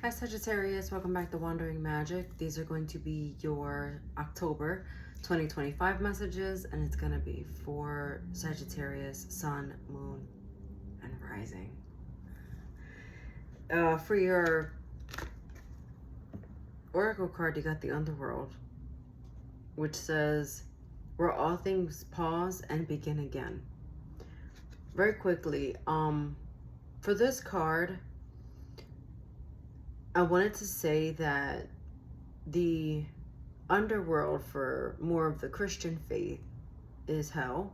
Hi Sagittarius, welcome back to Wandering Magic. These are going to be your October 2025 messages, and it's going to be for Sagittarius, Sun, Moon, and Rising. For your Oracle card, you got the Underworld, which says, where all things pause and begin again. Very quickly, for this card, I wanted to say that the underworld for more of the Christian faith is hell.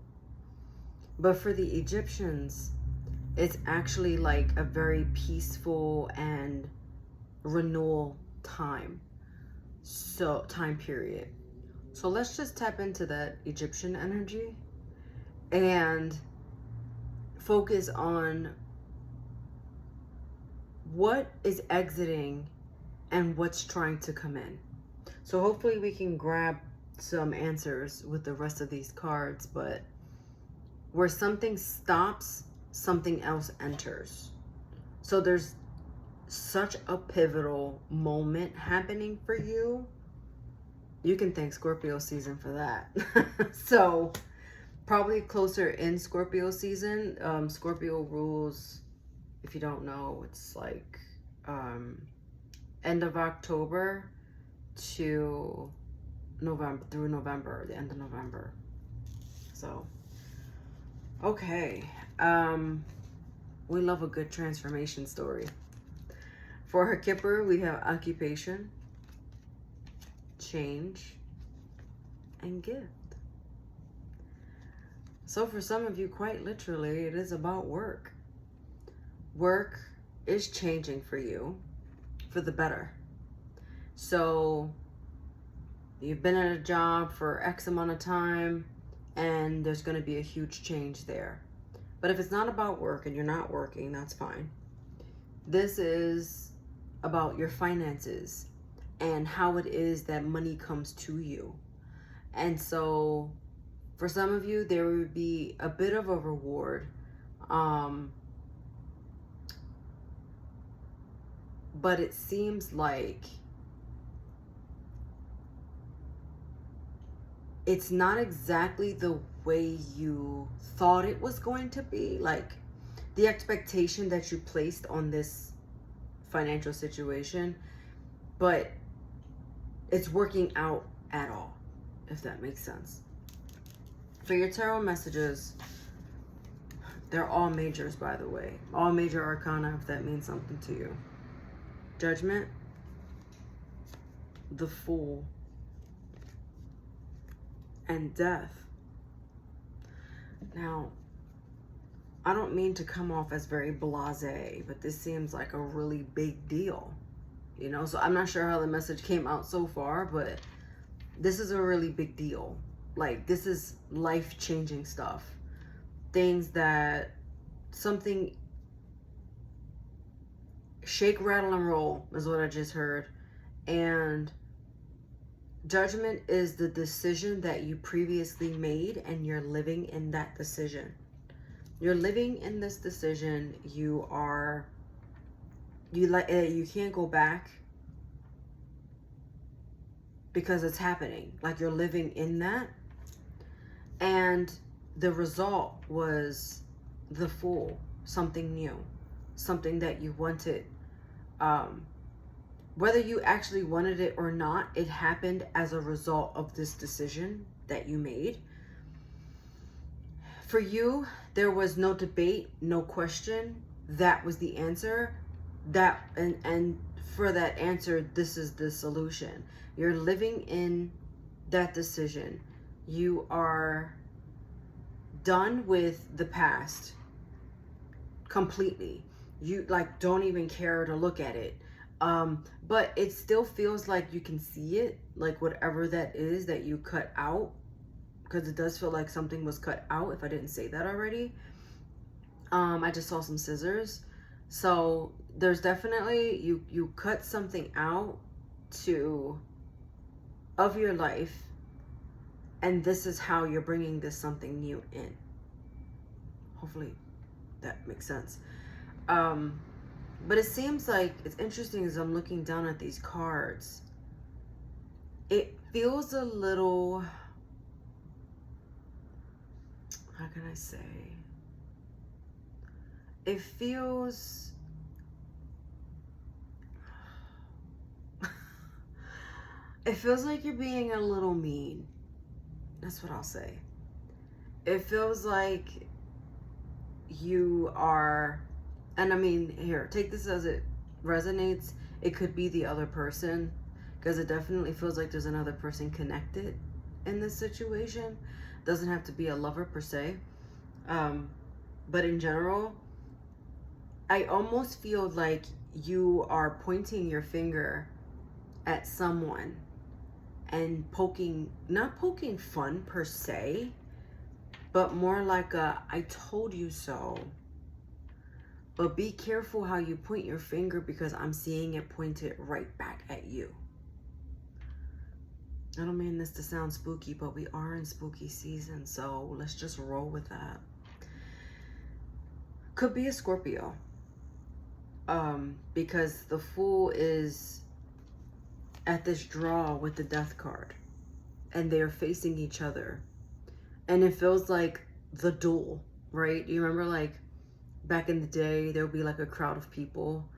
But for the Egyptians, it's actually like a very peaceful and renewal time. So, time period. So let's just tap into that Egyptian energy and focus on what is exiting and what's trying to come in. So hopefully we can grab some answers with the rest of these cards, but where something stops, something else enters. So there's such a pivotal moment happening for you. You can thank Scorpio season for that. So probably closer in Scorpio season. Scorpio rules, if you don't know, it's like end of October to November, through November, the end of November. So, okay. We love a good transformation story. For her Kipper, we have occupation, change, and gift. So for some of you, quite literally, it is about work. Work is changing for you for the better. So you've been at a job for X amount of time and there's going to be a huge change there. But if it's not about work and you're not working, that's fine. This is about your finances and how it is that money comes to you. And so for some of you, there would be a bit of a reward. But it seems like it's not exactly the way you thought it was going to be. Like the expectation that you placed on this financial situation, but it's working out at all, if that makes sense. For your tarot messages, they're all majors, by the way. All major arcana, if that means something to you. Judgment, the Fool, and Death. Now, I don't mean to come off as very blasé, but this seems like a really big deal, you know? So I'm not sure how the message came out so far, but this is a really big deal. Like, this is life-changing stuff. Things that something... Shake, rattle, and roll is what I just heard. And judgment is the decision that you previously made, and you're living in that decision. You're living in this decision. You can't go back because it's happening. Like, you're living in that. And the result was the Fool, something new, something that you wanted. Whether you actually wanted it or not, it happened as a result of this decision that you made. For you, there was no debate, no question. That was the answer. And for that answer, this is the solution. You're living in that decision. You are done with the past completely. You like don't even care to look at it. But it still feels like you can see it, like whatever that is that you cut out, because it does feel like something was cut out, if I didn't say that already. I just saw some scissors. So there's definitely, you cut something out of your life, and this is how you're bringing this something new in. Hopefully that makes sense. But it seems like, it's interesting as I'm looking down at these cards, it feels a little, how can I say? It feels, it feels like you're being a little mean. That's what I'll say. It feels like you are, and I mean, here, take this as it resonates. It could be the other person, because it definitely feels like there's another person connected in this situation. Doesn't have to be a lover per se. But in general, I almost feel like you are pointing your finger at someone and poking, not poking fun per se, but more like a, I told you so. But be careful how you point your finger, because I'm seeing it pointed right back at you. I don't mean this to sound spooky, but we are in spooky season, so let's just roll with that. Could be a Scorpio. Because the Fool is at this draw with the Death card, and they're facing each other, and it feels like the duel, right? You remember, like, back in the day, there would be like a crowd of people,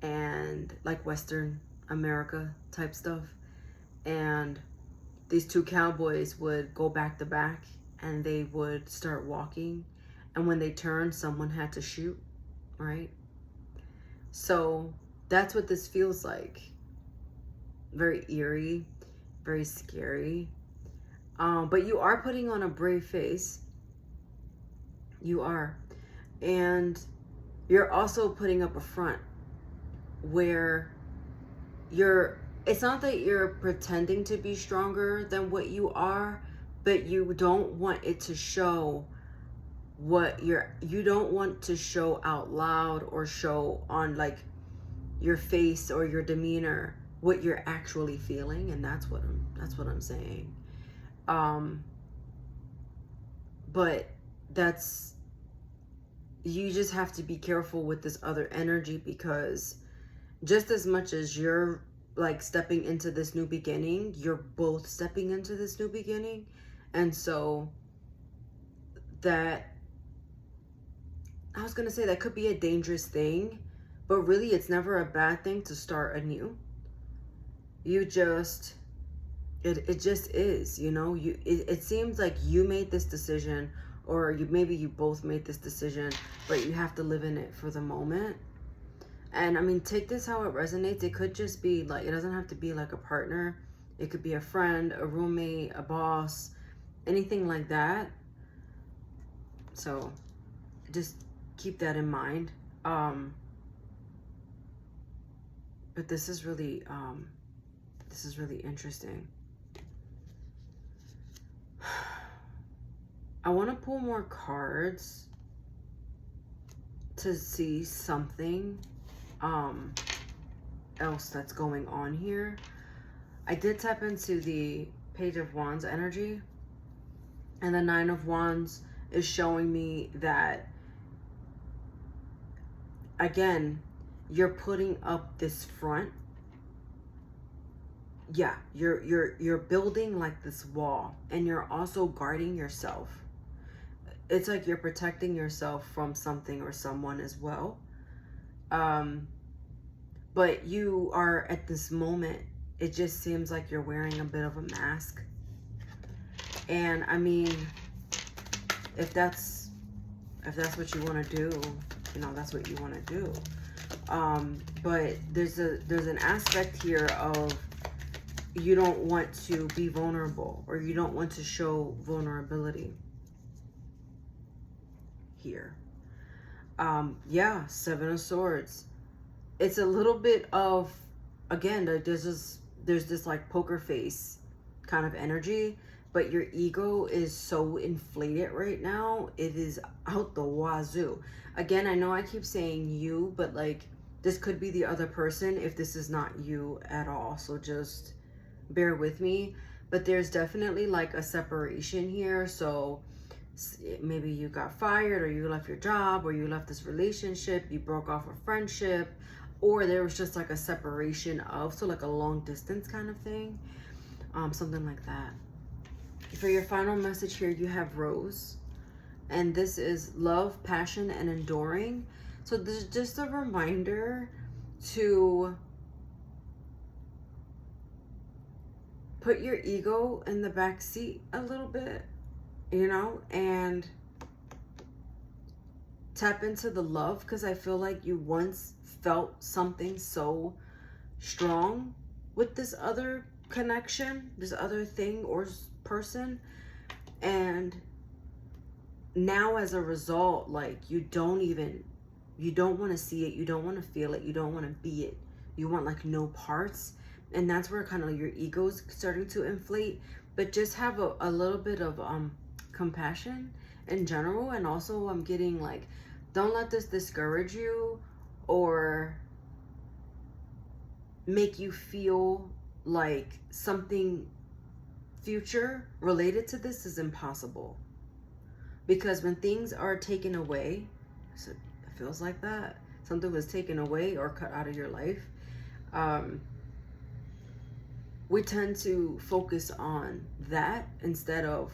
and like Western America type stuff, and these two cowboys would go back to back, and they would start walking, and when they turned, someone had to shoot, right? So that's what this feels like. Very eerie, very scary. But you are putting on a brave face. You are. And you're also putting up a front where it's not that you're pretending to be stronger than what you are, but you don't want it to show you don't want to show out loud or show on like your face or your demeanor what you're actually feeling. And that's what I'm saying. But you just have to be careful with this other energy, because just as much as you're like stepping into this new beginning, you're both stepping into this new beginning. And so that, I was going to say, that could be a dangerous thing, but really it's never a bad thing to start anew. It just is, you know. It seems like you made this decision, or maybe you both made this decision, but you have to live in it for the moment. And I mean, take this how it resonates. It could just be like, it doesn't have to be like a partner. It could be a friend, a roommate, a boss, anything like that. So just keep that in mind. But this is really interesting. I want to pull more cards to see something else that's going on here. I did tap into the Page of Wands energy, and the Nine of Wands is showing me that, again, you're putting up this front. Yeah, you're building like this wall, and you're also guarding yourself. It's like you're protecting yourself from something or someone as well. But you are at this moment, it just seems like you're wearing a bit of a mask. And I mean, if that's what you want to do, you know, that's what you want to do. But there's an aspect here of, you don't want to be vulnerable, or you don't want to show vulnerability here. Yeah, Seven of Swords. It's a little bit of, again, there's this like poker face kind of energy, but your ego is so inflated right now. It is out the wazoo. Again, I know I keep saying you, but like, this could be the other person if this is not you at all. So just bear with me. But there's definitely like a separation here. So Maybe you got fired, or you left your job, or you left this relationship, you broke off a friendship, or there was just like a separation of, so like a long distance kind of thing, something like that. For your final message here, you have Rose, and this is love, passion, and enduring. So this is just a reminder to put your ego in the back seat a little bit, you know, and tap into the love, because I feel like you once felt something so strong with this other connection, this other thing or person, and now as a result, like you don't want to see it, you don't want to feel it, you don't want to be it, you want like no parts. And that's where kind of your ego's starting to inflate. But just have a little bit of compassion in general. And also I'm getting like, don't let this discourage you or make you feel like something future related to this is impossible. Because when things are taken away, so it feels like that, something was taken away or cut out of your life, we tend to focus on that instead of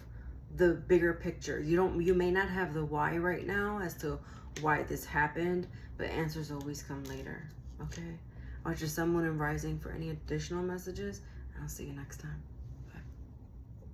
the bigger picture. You may not have the why right now as to why this happened, but answers always come later. Okay? Watch your Sun, Moon, and Rising for any additional messages, and I'll see you next time.